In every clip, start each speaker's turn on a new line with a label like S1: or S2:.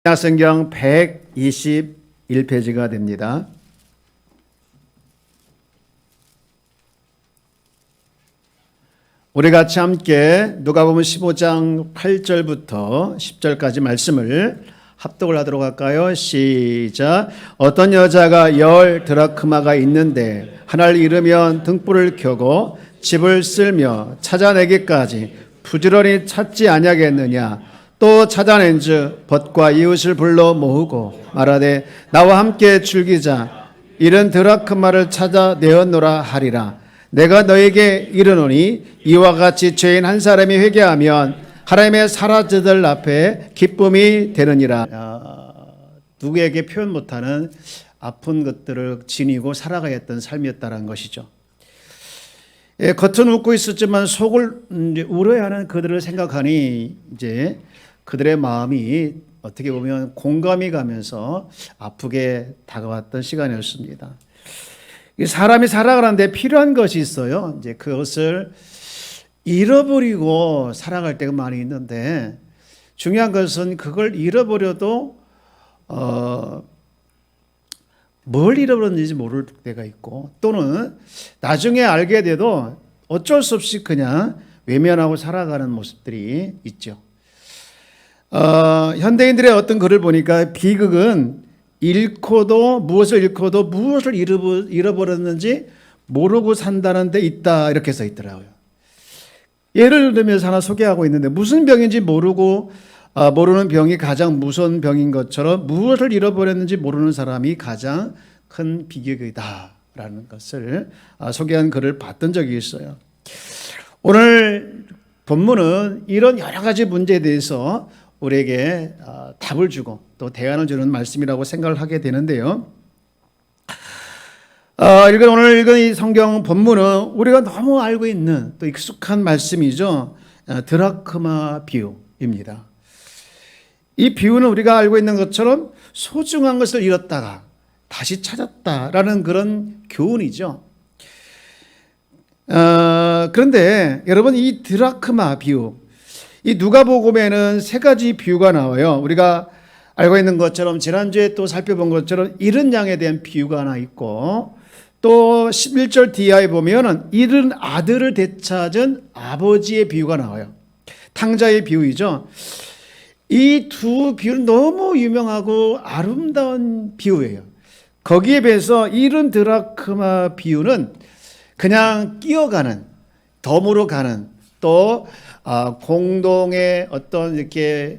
S1: 신약성경 121페이지가 됩니다. 우리 같이 함께 누가복음 15장 8절부터 10절까지 말씀을 합독을 하도록 할까요? 시작. 어떤 여자가 10 드라크마가 있는데 하나를 잃으면 등불을 켜고 집을 쓸며 찾아내기까지 부지런히 찾지 아니하겠느냐. 또 찾아낸즉 벗과 이웃을 불러 모으고 말하되 나와 함께 즐기자. 이른 드라크마를 찾아 내었노라 하리라. 내가 너에게 이르노니 이와 같이 죄인 한 사람이 회개하면 하나님의 사라지들 앞에 기쁨이 되느니라. 누구에게 표현 못하는 아픈 것들을 지니고 살아가야 했던 삶이었다는 것이죠. 겉은 웃고 있었지만 속을 울어야하는 그들을 생각하니 이제 그들의 마음이 어떻게 보면 공감이 가면서 아프게 다가왔던 시간이었습니다. 사람이 살아가는데 필요한 것이 있어요. 이제 그것을 잃어버리고 살아갈 때가 많이 있는데 중요한 것은 그걸 잃어버려도 뭘 잃어버렸는지 모를 때가 있고 또는 나중에 알게 돼도 어쩔 수 없이 그냥 외면하고 살아가는 모습들이 있죠. 현대인들의 어떤 글을 보니까 비극은 무엇을 잃고도 무엇을 잃어버렸는지 모르고 산다는 데 있다 이렇게 써 있더라고요. 예를 들면서 하나 소개하고 있는데 무슨 병인지 모르는 병이 가장 무서운 병인 것처럼 무엇을 잃어버렸는지 모르는 사람이 가장 큰 비극이다 라는 것을 소개한 글을 봤던 적이 있어요. 오늘 본문은 이런 여러 가지 문제에 대해서 우리에게 답을 주고 또 대안을 주는 말씀이라고 생각을 하게 되는데요. 오늘 읽은 이 성경 본문은 우리가 너무 알고 있는 또 익숙한 말씀이죠. 드라크마 비유입니다. 이 비유는 우리가 알고 있는 것처럼 소중한 것을 잃었다가 다시 찾았다라는 그런 교훈이죠. 그런데 여러분 이 드라크마 비유, 이 누가복음에는 세 가지 비유가 나와요. 우리가 알고 있는 것처럼 지난주에 또 살펴본 것처럼 잃은 양에 대한 비유가 하나 있고 또 11절 뒤에 보면은 잃은 아들을 되찾은 아버지의 비유가 나와요. 탕자의 비유이죠. 이 두 비유는 너무 유명하고 아름다운 비유예요. 거기에 비해서 잃은 드라크마 비유는 그냥 끼어가는, 덤으로 가는 또 공동의 어떤 이렇게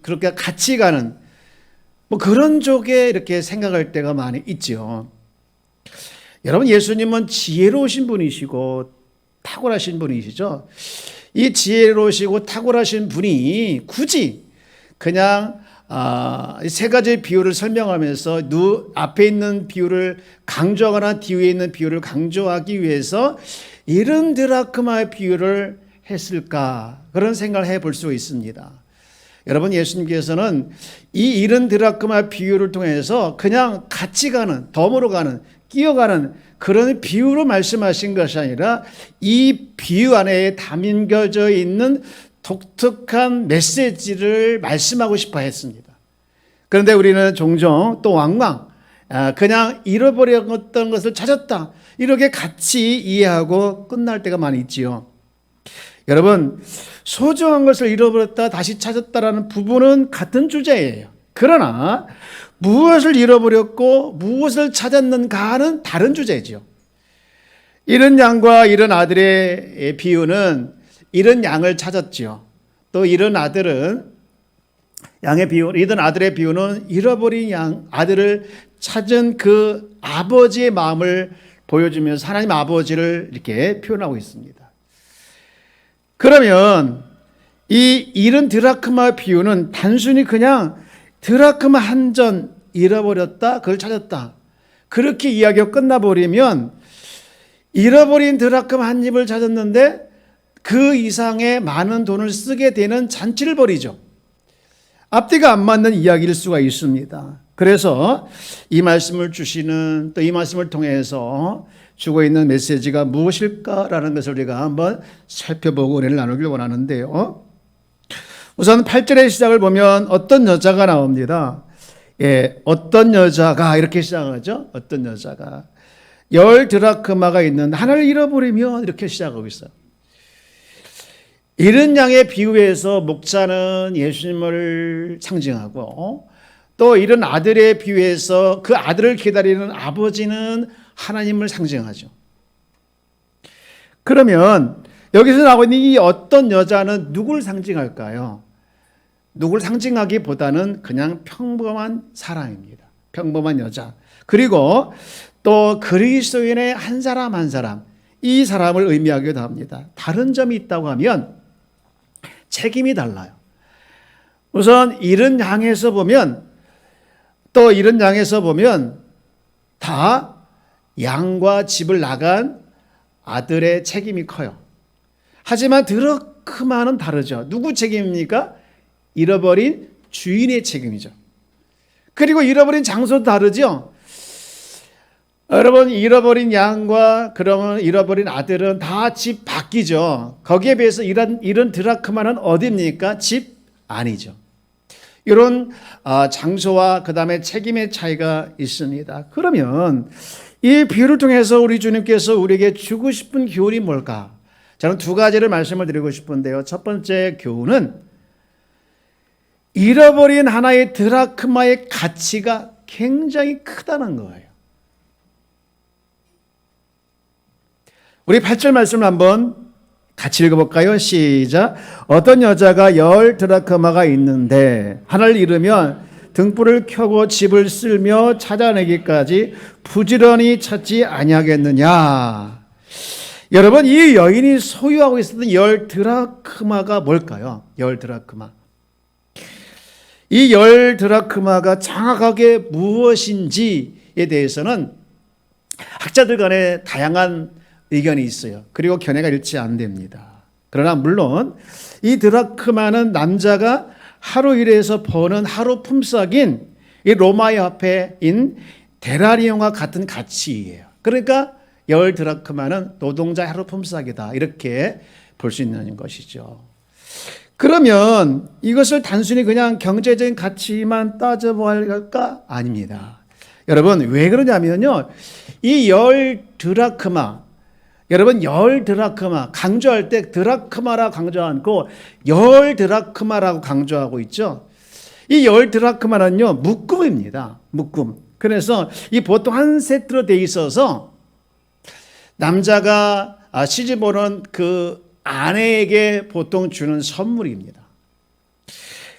S1: 그렇게 같이 가는 그런 쪽에 이렇게 생각할 때가 많이 있죠. 여러분 예수님은 지혜로우신 분이시고 탁월하신 분이시죠. 이 지혜로우시고 탁월하신 분이 굳이 그냥 세 가지 비유를 설명하면서 앞에 있는 비유를 강조하거나 뒤에 있는 비유를 강조하기 위해서 이른 드라크마의 비유를 했을까 그런 생각을 해볼 수 있습니다. 여러분 예수님께서는 이 이른 드라크마 비유를 통해서 그냥 같이 가는, 덤으로 가는, 끼어가는 그런 비유로 말씀하신 것이 아니라 이 비유 안에 담겨져 있는 독특한 메시지를 말씀하고 싶어 했습니다. 그런데 우리는 종종 또 그냥 잃어버렸던 것을 찾았다 이렇게 같이 이해하고 끝날 때가 많이 있지요. 여러분 소중한 것을 잃어버렸다 다시 찾았다라는 부분은 같은 주제예요. 그러나 무엇을 잃어버렸고 무엇을 찾았는가는 다른 주제죠. 잃은 양과 잃은 아들의 비유는 잃은 양을 찾았죠. 또 잃은 아들의 비유는 잃어버린 아들을 찾은 그 아버지의 마음을 보여주면서 하나님 아버지를 이렇게 표현하고 있습니다. 그러면 이 잃은 드라크마 비유는 단순히 그냥 드라크마 한 전 잃어버렸다, 그걸 찾았다 그렇게 이야기가 끝나버리면 잃어버린 드라크마 한 입을 찾았는데 그 이상의 많은 돈을 쓰게 되는 잔치를 벌이죠. 앞뒤가 안 맞는 이야기일 수가 있습니다. 그래서 이 말씀을 주시는 또 이 말씀을 통해서 주고 있는 메시지가 무엇일까라는 것을 우리가 한번 살펴보고 은혜를 나누길 원하는데요. 우선 8절의 시작을 보면 어떤 여자가 나옵니다. 예, 어떤 여자가 이렇게 시작하죠. 어떤 여자가 10드라크마가 있는 하나를 잃어버리면 이렇게 시작하고 있어요. 이른 양의 비유에서 목자는 예수님을 상징하고 또 이른 아들의 비유에서 그 아들을 기다리는 아버지는 하나님을 상징하죠. 그러면 여기서 나오고 있는 이 어떤 여자는 누굴 상징할까요? 누굴 상징하기보다는 그냥 평범한 사람입니다. 평범한 여자. 그리고 또 그리스도인의 한 사람 한 사람, 이 사람을 의미하기도 합니다. 다른 점이 있다고 하면 책임이 달라요. 우선 이른 양에서 보면 또 이른 양에서 보면 다 양과 집을 나간 아들의 책임이 커요. 하지만 드라크마는 다르죠. 누구 책임입니까? 잃어버린 주인의 책임이죠. 그리고 잃어버린 장소도 다르죠. 여러분, 잃어버린 양과 그러면 잃어버린 아들은 다 집 밖이죠. 거기에 비해서 이런 드라크마는 어디입니까? 집 안이죠. 이런 장소와 그 다음에 책임의 차이가 있습니다. 그러면 이 비유를 통해서 우리 주님께서 우리에게 주고 싶은 교훈이 뭘까? 저는 두 가지를 말씀을 드리고 싶은데요. 첫 번째 교훈은 잃어버린 하나의 드라크마의 가치가 굉장히 크다는 거예요. 우리 8절 말씀을 한번 같이 읽어볼까요? 시작. 어떤 여자가 10드라크마가 있는데 하나를 잃으면 등불을 켜고 집을 쓸며 찾아내기까지 부지런히 찾지 아니하겠느냐. 여러분, 이 여인이 소유하고 있었던 10드라크마가 뭘까요? 10드라크마. 이 10드라크마가 정확하게 무엇인지에 대해서는 학자들 간에 다양한 의견이 있어요. 그리고 견해가 일치 안 됩니다. 그러나 물론 이 드라크마는 남자가 하루 일해서 버는 하루 품삯인 이 로마의 화폐인 데나리온과 같은 가치예요. 그러니까 10드라크마는 노동자 하루 품삯이다. 이렇게 볼 수 있는 것이죠. 그러면 이것을 단순히 그냥 경제적인 가치만 따져볼까? 아닙니다. 여러분, 왜 그러냐면요. 이 10드라크마, 여러분 10드라크마 강조할 때 드라크마라 강조 않고 10드라크마라고 강조하고 있죠. 이 10드라크마는요 묶음입니다. 묶음. 그래서 이 보통 한 세트로 돼 있어서 남자가 시집 오는 그 아내에게 보통 주는 선물입니다.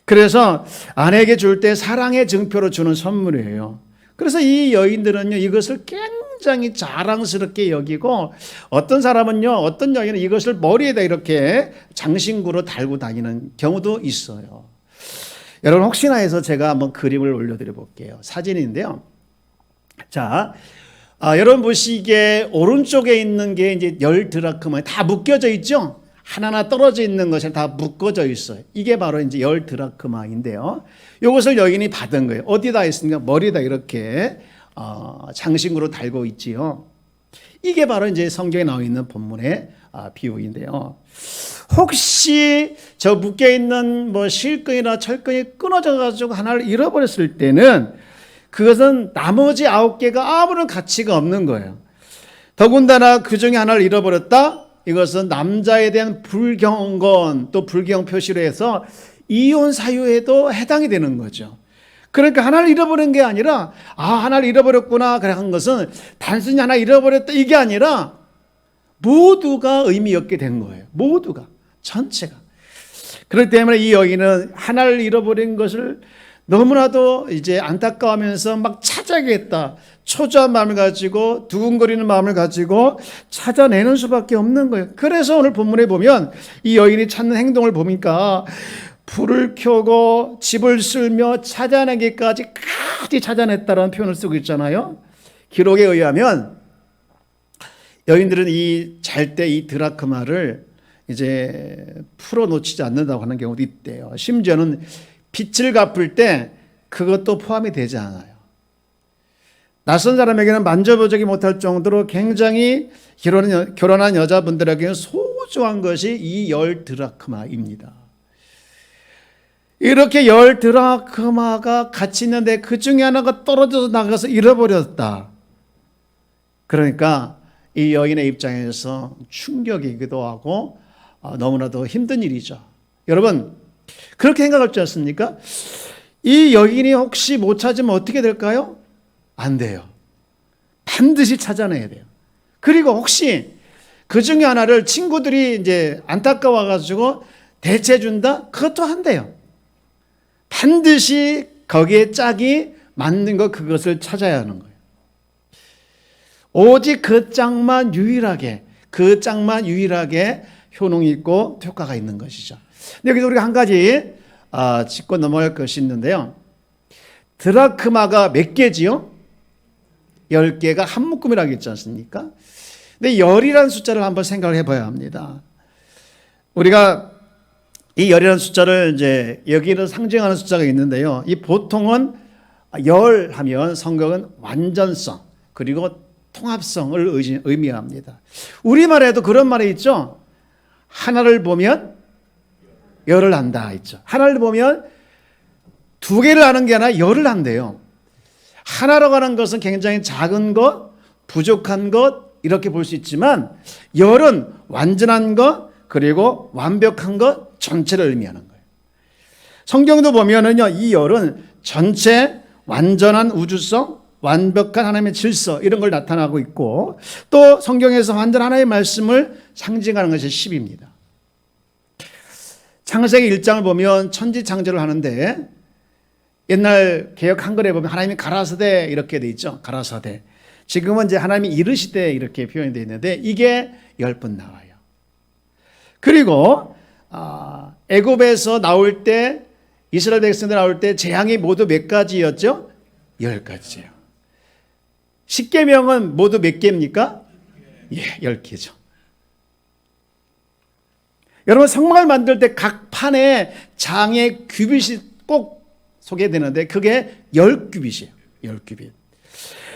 S1: 그래서 아내에게 줄 때 사랑의 증표로 주는 선물이에요. 그래서 이 여인들은요 이것을 굉장히 자랑스럽게 여기고 어떤 사람은요 어떤 여인은 이것을 머리에다 이렇게 장신구로 달고 다니는 경우도 있어요. 여러분 혹시나 해서 제가 한번 그림을 올려드려 볼게요. 사진인데요. 자, 여러분 보시기에 오른쪽에 있는 게 이제 10드라크마 다 묶여져 있죠. 하나하나 떨어져 있는 것이 다 묶어져 있어요. 이게 바로 이제 10드라크마인데요. 이것을 여인이 받은 거예요. 어디다 있습니까? 머리에다 이렇게 장신구로 달고 있지요. 이게 바로 이제 성경에 나와 있는 본문의 비유인데요. 혹시 저 묶여 있는 뭐 실끈이나 철끈이 끊어져 가지고 하나를 잃어버렸을 때는 그것은 나머지 9개가 아무런 가치가 없는 거예요. 더군다나 그 중에 하나를 잃어버렸다? 이것은 남자에 대한 불경건 또 불경 표시로 해서 이혼 사유에도 해당이 되는 거죠. 그러니까 하나를 잃어버린 게 아니라 하나를 잃어버렸구나 그래 한 것은 단순히 하나 잃어버렸다 이게 아니라 모두가 의미 없게 된 거예요. 모두가 전체가. 그렇기 때문에 이 여인은 하나를 잃어버린 것을 너무나도 이제 안타까워하면서 막 찾아야겠다. 초조한 마음을 가지고 두근거리는 마음을 가지고 찾아내는 수밖에 없는 거예요. 그래서 오늘 본문에 보면 이 여인이 찾는 행동을 보니까 불을 켜고 집을 쓸며 찾아내기까지 찾아냈다라는 표현을 쓰고 있잖아요. 기록에 의하면 여인들은 이 잘 때 이 드라크마를 이제 풀어놓지 않는다고 하는 경우도 있대요. 심지어는 빚을 갚을 때 그것도 포함이 되지 않아요. 낯선 사람에게는 만져보지 못할 정도로 굉장히 결혼한 여자분들에게는 소중한 것이 이 10드라크마입니다. 이렇게 10드라크마가 같이 있는데 그 중에 하나가 떨어져서 나가서 잃어버렸다. 그러니까 이 여인의 입장에서 충격이기도 하고 너무나도 힘든 일이죠. 여러분 그렇게 생각할 줄 아십니까? 이 여인이 혹시 못 찾으면 어떻게 될까요? 안 돼요. 반드시 찾아내야 돼요. 그리고 혹시 그 중에 하나를 친구들이 이제 안타까워가지고 대체해준다? 그것도 한대요. 반드시 거기에 짝이 맞는 것, 그것을 찾아야 하는 거예요. 오직 그 짝만 유일하게 효능이 있고 효과가 있는 것이죠. 근데 여기서 우리가 한 가지 짚고 넘어갈 것이 있는데요. 드라크마가 몇 개지요? 10개가 한 묶음이라고 했지 않습니까? 근데 10이라는 숫자를 한번 생각을 해봐야 합니다. 우리가 이 10이라는 숫자를 이제 여기는 상징하는 숫자가 있는데요. 이 보통은 10 하면 성경은 완전성 그리고 통합성을 의미합니다. 우리말에도 그런 말이 있죠. 하나를 보면 열을 안다 있죠. 하나를 보면 두 개를 아는 게 아니라 열을 안대요. 하나로 가는 것은 굉장히 작은 것, 부족한 것 이렇게 볼 수 있지만 열은 완전한 것 그리고 완벽한 것 전체를 의미하는 거예요. 성경도 보면은요, 이 열은 전체 완전한 우주성, 완벽한 하나님의 질서 이런 걸 나타나고 있고 또 성경에서 완전 하나의 말씀을 상징하는 것이 10입니다. 창세기 1장을 보면 천지 창조를 하는데 옛날 개역 한글에 보면 하나님이 가라사대 이렇게 돼 있죠. 가라사대. 지금은 이제 하나님이 이르시되 이렇게 표현이 되어 있는데 이게 10번 나와요. 그리고 애굽에서 나올 때 이스라엘 백성들 나올 때 재앙이 모두 몇 가지였죠? 10가지예요. 십계명은 모두 몇 개입니까? 예, 10개죠. 여러분 성막을 만들 때 각 판에 장의 규빗이 꼭 소개되는데 그게 10규빗이에요. 10규빗.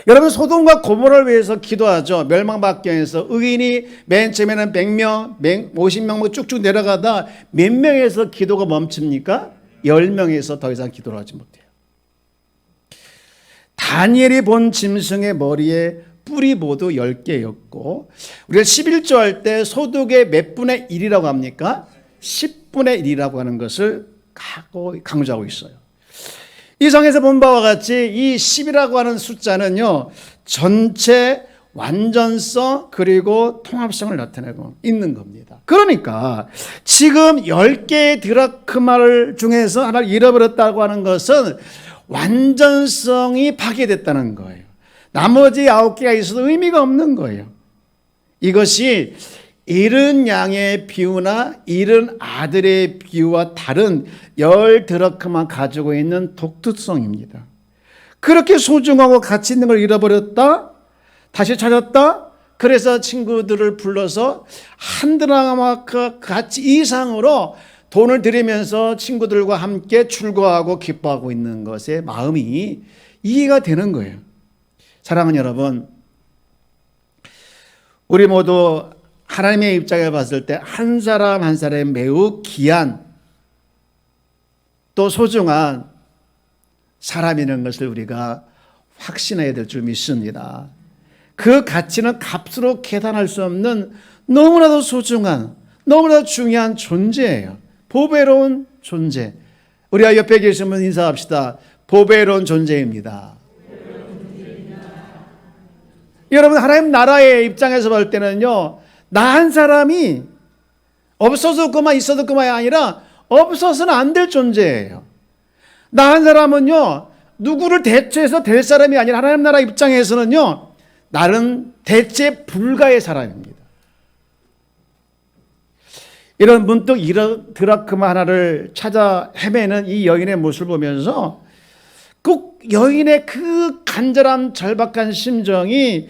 S1: 여러분 소돔과 고모라를 위해서 기도하죠. 멸망받기 위해서 의인이 맨 처음에는 100명, 50명 쭉쭉 내려가다 몇 명에서 기도가 멈춥니까? 10명에서 더 이상 기도를 하지 못해요. 다니엘이 본 짐승의 머리에 뿔이 모두 10개였고 우리가 11조 할 때 소득의 몇 분의 1이라고 합니까? 10분의 1이라고 하는 것을 강조하고 있어요. 이 성에서 본 바와 같이 이 10이라고 하는 숫자는요 전체 완전성 그리고 통합성을 나타내고 있는 겁니다. 그러니까 지금 10개의 드라크마를 중에서 하나를 잃어버렸다고 하는 것은 완전성이 파괴됐다는 거예요. 나머지 9개가 있어도 의미가 없는 거예요. 이것이 잃은 양의 비유나 잃은 아들의 비유와 다른 10드라크마 가지고 있는 독특성입니다. 그렇게 소중하고 가치 있는 걸 잃어버렸다, 다시 찾았다, 그래서 친구들을 불러서 한 드라크마 가치 이상으로 돈을 들이면서 친구들과 함께 즐거워하고 기뻐하고 있는 것에 마음이 이해가 되는 거예요. 사랑하는 여러분, 우리 모두 하나님의 입장에 봤을 때 한 사람 한 사람이 매우 귀한 또 소중한 사람이라는 것을 우리가 확신해야 될 줄 믿습니다. 그 가치는 값으로 계산할 수 없는 너무나도 소중한 너무나도 중요한 존재예요. 보배로운 존재. 우리가 옆에 계신 분 인사합시다. 보배로운 존재입니다. 여러분 하나님 나라의 입장에서 볼 때는요 나 한 사람이 없어서 그만 있어도 그만이 아니라 없어서는 안 될 존재예요. 나 한 사람은요 누구를 대체해서 될 사람이 아니라 하나님 나라 입장에서는요 나는 대체 불가의 사람입니다. 이런 문득 이런 드라크마 하나를 찾아 헤매는 이 여인의 모습을 보면서 꼭 여인의 그 간절한 절박한 심정이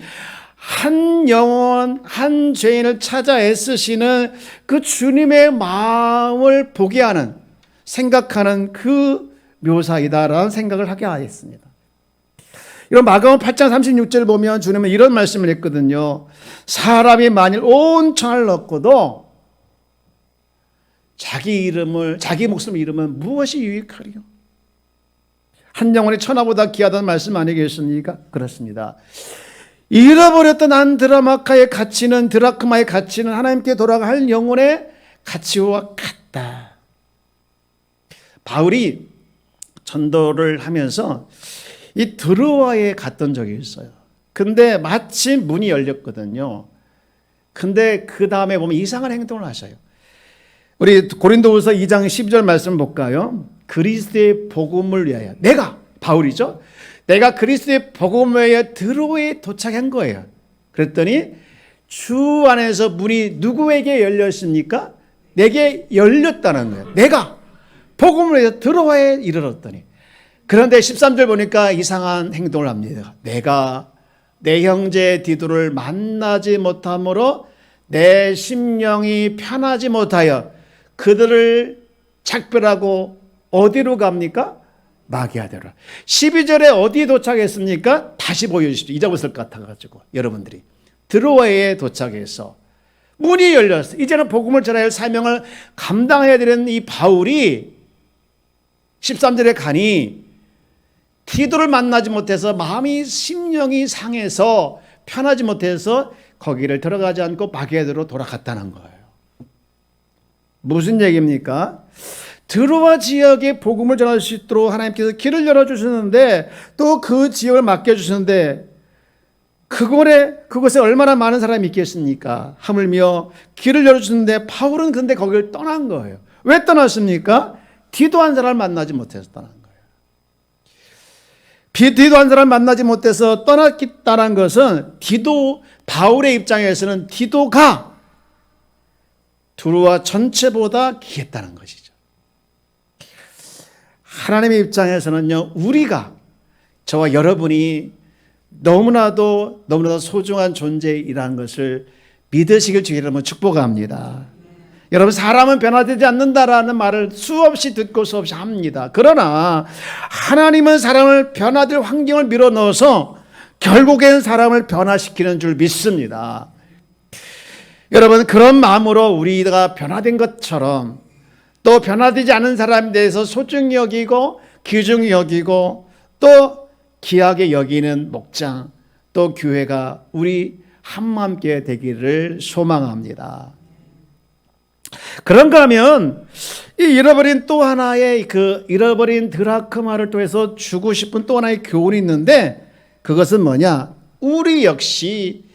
S1: 한 영혼, 한 죄인을 찾아 애쓰시는 그 주님의 마음을 보게 하는, 생각하는 그 묘사이다라는 생각을 하게 하였습니다. 이런 마가복음 8장 36절을 보면 주님은 이런 말씀을 했거든요. 사람이 만일 온 천을 얻고도 자기 목숨을 잃으면 무엇이 유익하리요? 한 영혼이 천하보다 귀하다는 말씀 아니겠습니까? 그렇습니다. 잃어버렸던 한 드라마의 가치는 하나님께 돌아갈 영혼의 가치와 같다. 바울이 전도를 하면서 이 드로아에 갔던 적이 있어요. 근데 마침 문이 열렸거든요. 근데 그 다음에 보면 이상한 행동을 하셔요. 우리 고린도후서 2장 12절 말씀 볼까요? 그리스도의 복음을 위하여 바울이죠. 내가 그리스도의 복음을 위하여 드로아에 도착한 거예요. 그랬더니 주 안에서 문이 누구에게 열렸습니까? 내게 열렸다는 거예요. 내가 복음을 위해서 드로아에 이르렀더니. 그런데 13절 보니까 이상한 행동을 합니다. 내가 내 형제 디도를 만나지 못함으로 내 심령이 편하지 못하여 그들을 작별하고 어디로 갑니까? 마게아대로. 12절에 어디 도착했습니까? 다시 보여주십시오. 잊어버렸을 것 같아가지고 여러분들이 드로아에 도착해서 문이 열렸어요. 이제는 복음을 전할 사명을 감당해야 되는 이 바울이 13절에 가니 디도를 만나지 못해서 심령이 상해서 편하지 못해서 거기를 들어가지 않고 마게아대로 돌아갔다는 거예요. 무슨 얘기입니까? 드로아 지역에 복음을 전할 수 있도록 하나님께서 길을 열어주시는데 또 그 지역을 맡겨주시는데 그곳에 얼마나 많은 사람이 있겠습니까? 하물며 길을 열어주시는데 바울은 근데 거기를 떠난 거예요. 왜 떠났습니까? 디도 한 사람을 만나지 못해서 떠난 거예요. 디도 한 사람을 만나지 못해서 떠났다는 것은 바울의 입장에서는 디도가 드로아 전체보다 귀했다는 것이죠. 하나님의 입장에서는요, 저와 여러분이 너무나도 소중한 존재이라는 것을 믿으시길 주의 이름으로 축복합니다. 여러분, 사람은 변화되지 않는다라는 말을 수없이 듣고 수없이 합니다. 그러나 하나님은 사람을 변화될 환경을 밀어넣어서 결국엔 사람을 변화시키는 줄 믿습니다. 여러분, 그런 마음으로 우리가 변화된 것처럼 또 변화되지 않은 사람에 대해서 소중히 여기고 귀중히 여기고 또 귀하게 여기는 목장 또 교회가 우리 한마음께 되기를 소망합니다. 그런가 하면 이 잃어버린 드라크마를 통해서 주고 싶은 또 하나의 교훈이 있는데 그것은 뭐냐? 우리 역시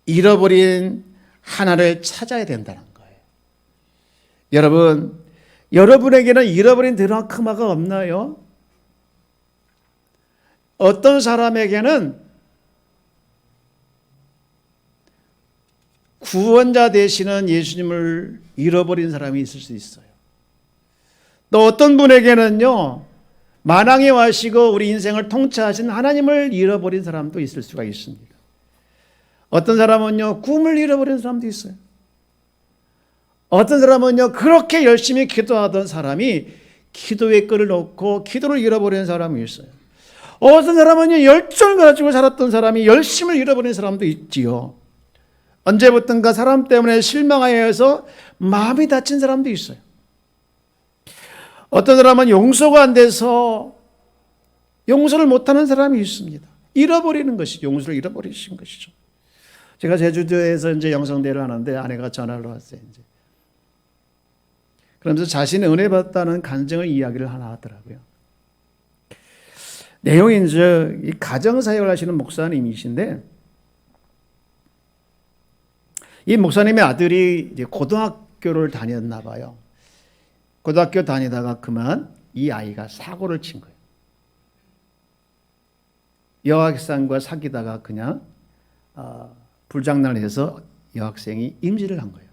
S1: 잃어버린 하나를 찾아야 된다는 거예요. 여러분에게는 잃어버린 드라크마가 없나요? 어떤 사람에게는 구원자 되시는 예수님을 잃어버린 사람이 있을 수 있어요. 또 어떤 분에게는요, 만왕에 와시고 우리 인생을 통치하신 하나님을 잃어버린 사람도 있을 수가 있습니다. 어떤 사람은요, 꿈을 잃어버린 사람도 있어요. 어떤 사람은요, 그렇게 열심히 기도하던 사람이 기도의 끈을 놓고 기도를 잃어버리는 사람이 있어요. 어떤 사람은요, 열정을 가지고 살았던 사람이 열심을 잃어버린 사람도 있지요. 언제부턴가 사람 때문에 실망하여서 마음이 다친 사람도 있어요. 어떤 사람은 용서가 안 돼서 용서를 못하는 사람이 있습니다. 용서를 잃어버리신 것이죠. 제가 제주도에서 이제 영성대회를 하는데 아내가 전화를 왔어요. 그러면서 자신이 은혜 받았다는 간증을 이야기를 하나 하더라고요. 내용이 이제 이 가정사역을 하시는 목사님이신데 이 목사님의 아들이 이제 고등학교를 다녔나 봐요. 고등학교 다니다가 그만 이 아이가 사고를 친 거예요. 여학생과 사귀다가 그냥 불장난을 해서 여학생이 임신을 한 거예요.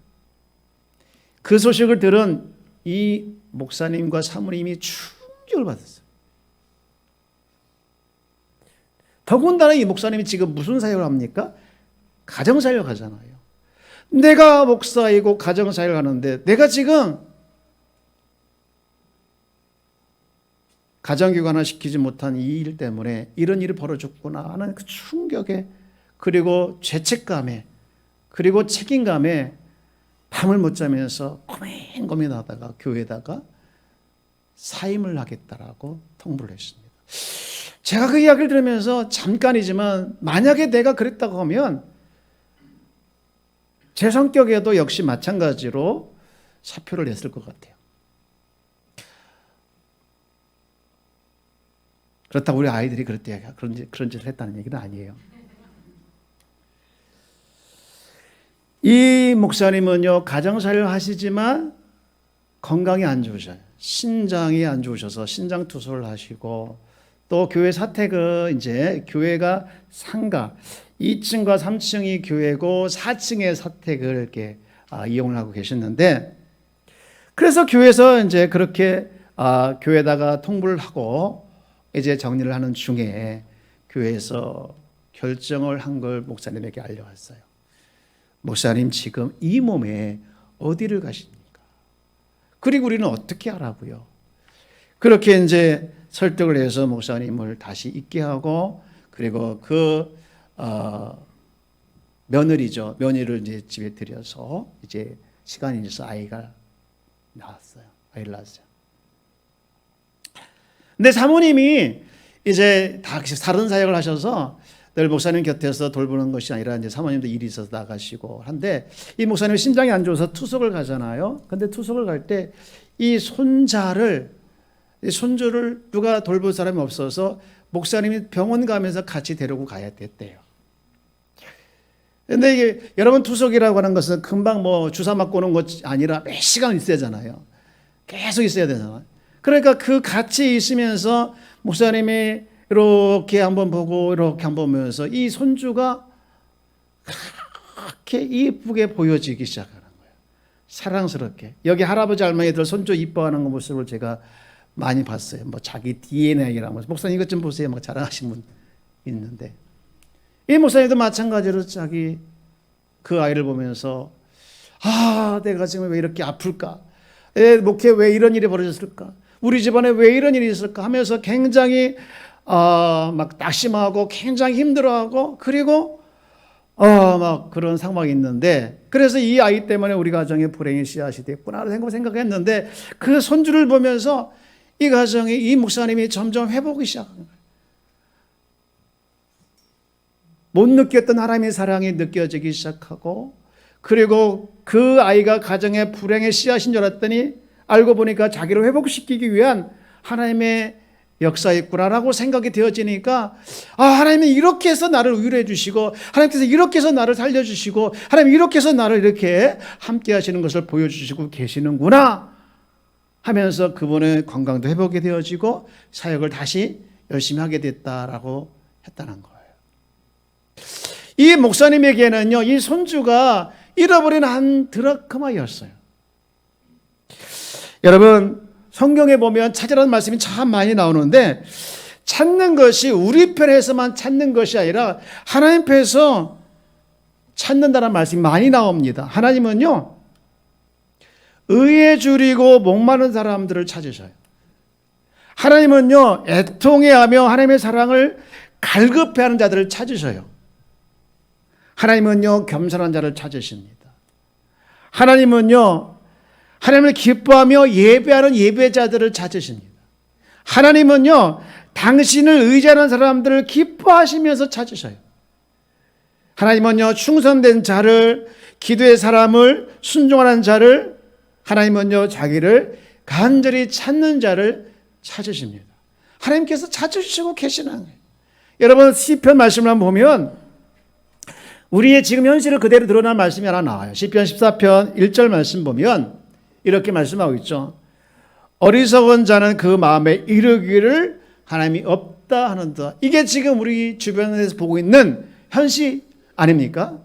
S1: 그 소식을 들은 이 목사님과 사모님이 충격을 받았어요. 더군다나 이 목사님이 지금 무슨 사역을 합니까? 가정사역 하잖아요. 내가 목사이고 가정사역을 하는데 내가 지금 가정교관을 시키지 못한 이 일 때문에 이런 일이 벌어졌구나 하는 그 충격에 그리고 죄책감에 그리고 책임감에 밤을 못 자면서 고민하다가 교회에다가 사임을 하겠다라고 통보를 했습니다. 제가 그 이야기를 들으면서 잠깐이지만 만약에 내가 그랬다고 하면 제 성격에도 역시 마찬가지로 사표를 냈을 것 같아요. 그렇다고 우리 아이들이 그런 짓을 했다는 얘기는 아니에요. 이 목사님은요, 가정사를 하시지만 건강이 안 좋으셔요. 신장이 안 좋으셔서 신장 투소를 하시고, 또 교회 사택은 이제 교회가 상가, 2층과 3층이 교회고 4층의 사택을 이렇게 이용을 하고 계셨는데, 그래서 교회에서 이제 그렇게 교회에다가 통보를 하고 이제 정리를 하는 중에 교회에서 결정을 한 걸 목사님에게 알려왔어요. 목사님, 지금 이 몸에 어디를 가십니까? 그리고 우리는 어떻게 하라고요? 그렇게 이제 설득을 해서 목사님을 다시 있게 하고, 그리고 그 며느리를 이제 집에 들여서 이제 시간이 있어서 아이를 낳았어요. 근데 사모님이 이제 다 다른 사역을 하셔서 늘 목사님 곁에서 돌보는 것이 아니라 이제 사모님도 일이 있어서 나가시고 한데, 이 목사님 신장이 안 좋아서 투석을 가잖아요. 근데 투석을 갈 때 이 손주를 누가 돌볼 사람이 없어서 목사님이 병원 가면서 같이 데리고 가야 됐대요. 근데 이게 여러분, 투석이라고 하는 것은 금방 뭐 주사 맞고 오는 것이 아니라 몇 시간 있어야 하잖아요. 계속 있어야 되잖아요. 그러니까 그 같이 있으면서 목사님이 이렇게 한번 보고 이렇게 한번 보면서 이 손주가 그렇게 이쁘게 보여지기 시작하는 거예요. 사랑스럽게. 여기 할아버지 할머니들 손주 이뻐하는 모습을 제가 많이 봤어요. 뭐 자기 DNA라고. 목사님 이것 좀 보세요. 막 자랑하신 분 있는데, 이 목사님도 마찬가지로 자기 그 아이를 보면서 내가 지금 왜 이렇게 아플까? 목회 왜 이런 일이 벌어졌을까? 우리 집안에 왜 이런 일이 있을까? 하면서 굉장히 막 낙심하고 굉장히 힘들어하고, 그리고 막 그런 상황이 있는데, 그래서 이 아이 때문에 우리 가정에 불행의 씨앗이 됐구나 생각했는데, 그 손주를 보면서 이 가정이, 이 목사님이 점점 회복이 시작한 거예요. 못 느꼈던 하나님의 사랑이 느껴지기 시작하고, 그리고 그 아이가 가정의 불행의 씨앗인 줄 알았더니 알고 보니까 자기를 회복시키기 위한 하나님의 역사였구나라고 생각이 되어지니까, 하나님이 이렇게 해서 나를 위로해 주시고, 하나님께서 이렇게 해서 나를 살려주시고, 하나님 이렇게 해서 나를 이렇게 함께 하시는 것을 보여주시고 계시는구나 하면서 그분의 건강도 회복이 되어지고 사역을 다시 열심히 하게 됐다라고 했다는 거예요. 이 목사님에게는요, 이 손주가 잃어버린 한 드라크마였어요. 여러분, 성경에 보면 찾으라는 말씀이 참 많이 나오는데, 찾는 것이 우리 편에서만 찾는 것이 아니라 하나님 편에서 찾는다는 말씀이 많이 나옵니다. 하나님은요, 의에 줄이고 목마른 사람들을 찾으셔요. 하나님은요, 애통해하며 하나님의 사랑을 갈급해하는 자들을 찾으셔요. 하나님은요, 겸손한 자를 찾으십니다. 하나님은요, 하나님을 기뻐하며 예배하는 예배자들을 찾으십니다. 하나님은요, 당신을 의지하는 사람들을 기뻐하시면서 찾으셔요. 하나님은요, 충성된 자를, 기도의 사람을, 순종하는 자를, 하나님은요, 자기를 간절히 찾는 자를 찾으십니다. 하나님께서 찾으시고 계시는 거예요. 여러분, 시편 말씀을 한번 보면 우리의 지금 현실을 그대로 드러난 말씀이 하나 나와요. 시편 14편 1절 말씀 보면 이렇게 말씀하고 있죠. 어리석은 자는 그 마음에 이르기를 하나님이 없다 하는다. 이게 지금 우리 주변에서 보고 있는 현실 아닙니까?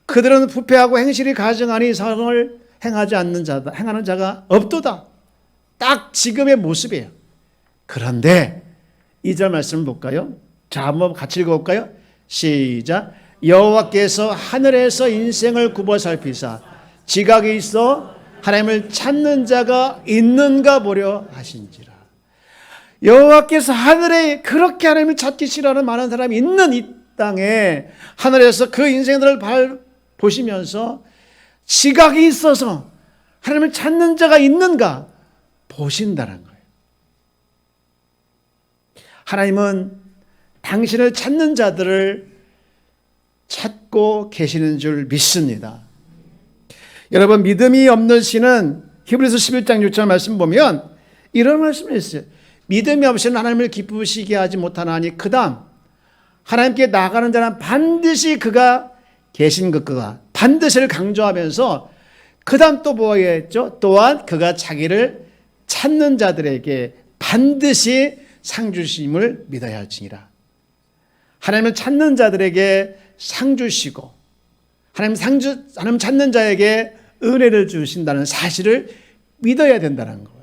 S1: 그들은 부패하고 행실이 가증하니 사랑을 행하지 않는 자다. 행하는 자가 없도다. 딱 지금의 모습이에요. 그런데 2절 말씀을 볼까요? 자, 한번 같이 읽어볼까요? 시작. 여호와께서 하늘에서 인생을 굽어 살피사 지각이 있어 하나님을 찾는 자가 있는가 보려 하신지라. 여호와께서 하늘에 그렇게 하나님을 찾기 싫어하는 많은 사람이 있는 이 땅에 하늘에서 그 인생들을 보시면서 지각이 있어서 하나님을 찾는 자가 있는가 보신다는 거예요. 하나님은 당신을 찾는 자들을 찾고 계시는 줄 믿습니다. 여러분, 믿음이 없는 신은 히브리서 11장 6절 말씀 보면 이런 말씀이 있어요. 믿음이 없이는 하나님을 기쁘시게 하지 못하나니 그 다음 하나님께 나아가는 자는 반드시 그가 계신 것과 반드시를 강조하면서 그 다음 또 뭐였죠? 또한 그가 자기를 찾는 자들에게 반드시 상 주심을 믿어야 할지니라. 하나님을 찾는 자들에게 상 주시고 하나님 찾는 자에게 은혜를 주신다는 사실을 믿어야 된다는 거예요.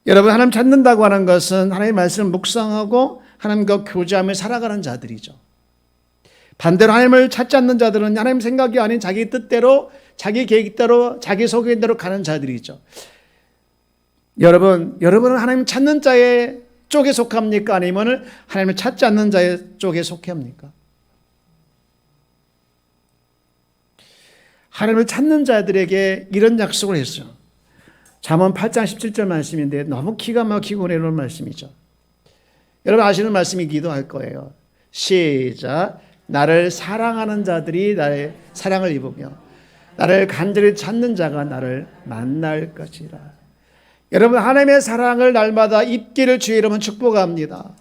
S1: 여러분, 하나님 찾는다고 하는 것은 하나님의 말씀을 묵상하고 하나님과 교제하며 살아가는 자들이죠. 반대로 하나님을 찾지 않는 자들은 하나님 생각이 아닌 자기 뜻대로, 자기 계획대로, 자기 소견대로 가는 자들이죠. 여러분은 하나님 찾는 자의 쪽에 속합니까? 아니면 하나님을 찾지 않는 자의 쪽에 속합니까? 하나님을 찾는 자들에게 이런 약속을 했어요. 잠언 8장 17절 말씀인데 너무 기가 막히고 어려운 말씀이죠. 여러분 아시는 말씀이기도 할 거예요. 시작. 나를 사랑하는 자들이 나의 사랑을 입으며 나를 간절히 찾는 자가 나를 만날 것이라. 여러분, 하나님의 사랑을 날마다 입기를 주의 이름은 축복합니다.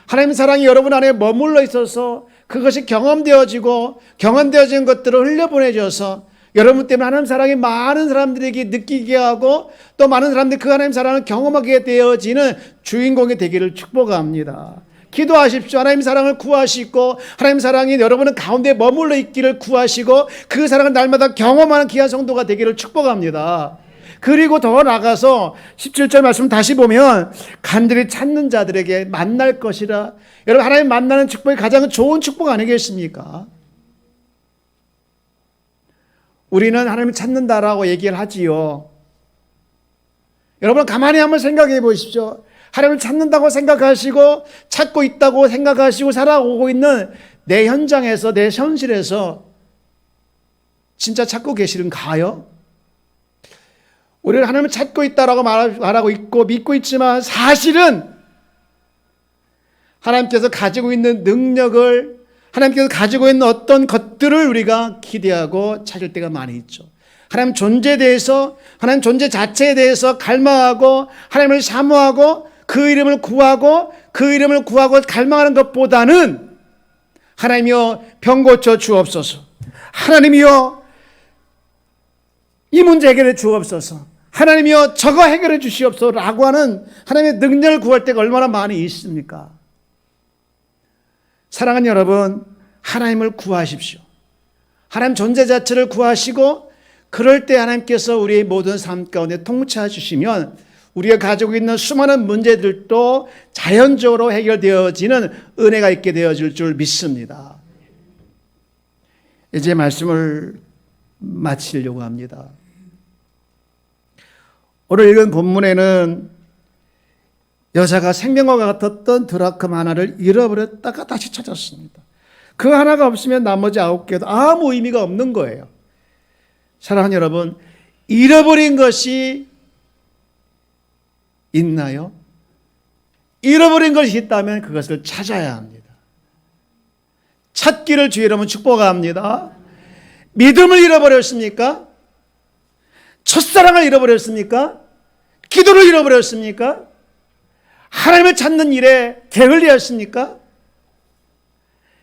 S1: 하나님의 사랑이 여러분 안에 머물러 있어서 그것이 경험되어진 것들을 흘려보내줘서 여러분 때문에 하나님 사랑이 많은 사람들에게 느끼게 하고 또 많은 사람들이 그 하나님 사랑을 경험하게 되어지는 주인공이 되기를 축복합니다. 기도하십시오. 하나님 사랑을 구하시고 하나님 사랑이 여러분은 가운데 머물러 있기를 구하시고 그 사랑을 날마다 경험하는 귀한 성도가 되기를 축복합니다. 그리고 더 나가서 17절 말씀 다시 보면 간절히 찾는 자들에게 만날 것이라. 여러분, 하나님 만나는 축복이 가장 좋은 축복 아니겠습니까? 우리는 하나님을 찾는다라고 얘기를 하지요. 여러분 가만히 한번 생각해 보십시오. 하나님을 찾는다고 생각하시고 찾고 있다고 생각하시고 살아오고 있는 내 현장에서, 내 현실에서 진짜 찾고 계시는가요? 우리는 하나님을 찾고 있다라고 말하고 있고 믿고 있지만 사실은 하나님께서 가지고 있는 능력을, 하나님께서 가지고 있는 어떤 것들을 우리가 기대하고 찾을 때가 많이 있죠. 하나님 존재에 대해서, 하나님 존재 자체에 대해서 갈망하고 하나님을 사모하고 그 이름을 구하고 갈망하는 것보다는 하나님이여 병 고쳐 주옵소서, 하나님이여 이 문제 해결해 주옵소서, 하나님이여 저거 해결해 주시옵소서 라고 하는 하나님의 능력을 구할 때가 얼마나 많이 있습니까? 사랑하는 여러분, 하나님을 구하십시오. 하나님 존재 자체를 구하시고 그럴 때 하나님께서 우리의 모든 삶 가운데 통치해 주시면 우리가 가지고 있는 수많은 문제들도 자연적으로 해결되어지는 은혜가 있게 되어질 줄 믿습니다. 이제 말씀을 마치려고 합니다. 오늘 읽은 본문에는 여자가 생명과 같았던 드라크마 하나를 잃어버렸다가 다시 찾았습니다. 그 하나가 없으면 나머지 9개도 아무 의미가 없는 거예요. 사랑하는 여러분, 잃어버린 것이 있나요? 잃어버린 것이 있다면 그것을 찾아야 합니다. 찾기를 주의 이름으로 축복합니다. 믿음을 잃어버렸습니까? 첫사랑을 잃어버렸습니까? 기도를 잃어버렸습니까? 하나님을 찾는 일에 게을리했습니까?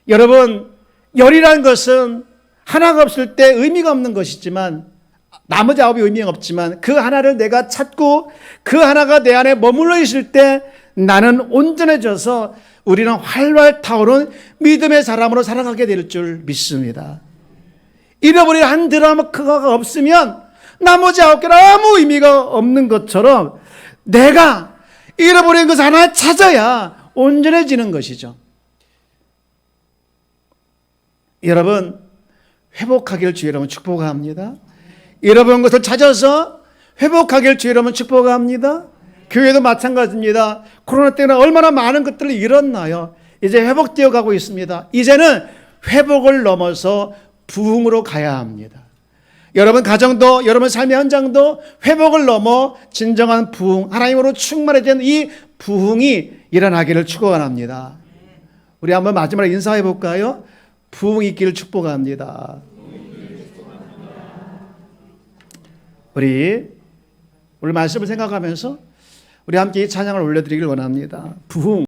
S1: 여러분, 열이라는 것은 하나가 없을 때 의미가 없는 것이지만, 나머지 9이 의미가 없지만 그 하나를 내가 찾고 그 하나가 내 안에 머물러 있을 때 나는 온전해져서 우리는 활활 타오른 믿음의 사람으로 살아가게 될 줄 믿습니다. 잃어버린 한 드라마가 없으면 나머지 9개는 아무 의미가 없는 것처럼 내가 잃어버린 것 하나 찾아야 온전해지는 것이죠. 여러분, 회복하기를 주의 이름으로 축복합니다. 잃어버린 것을 찾아서 회복하기를 주의 이름으로 축복합니다. 교회도 마찬가지입니다. 코로나 때문에 얼마나 많은 것들을 잃었나요? 이제 회복되어 가고 있습니다. 이제는 회복을 넘어서 부흥으로 가야 합니다. 여러분 가정도 여러분 삶의 현장도 회복을 넘어 진정한 부흥, 하나님으로 충만해진 이 부흥이 일어나기를 축원합니다. 우리 한번 마지막으로 인사해 볼까요? 부흥이 있기를 축복합니다. 우리 오늘 말씀을 생각하면서 우리 함께 이 찬양을 올려드리길 원합니다. 부흥.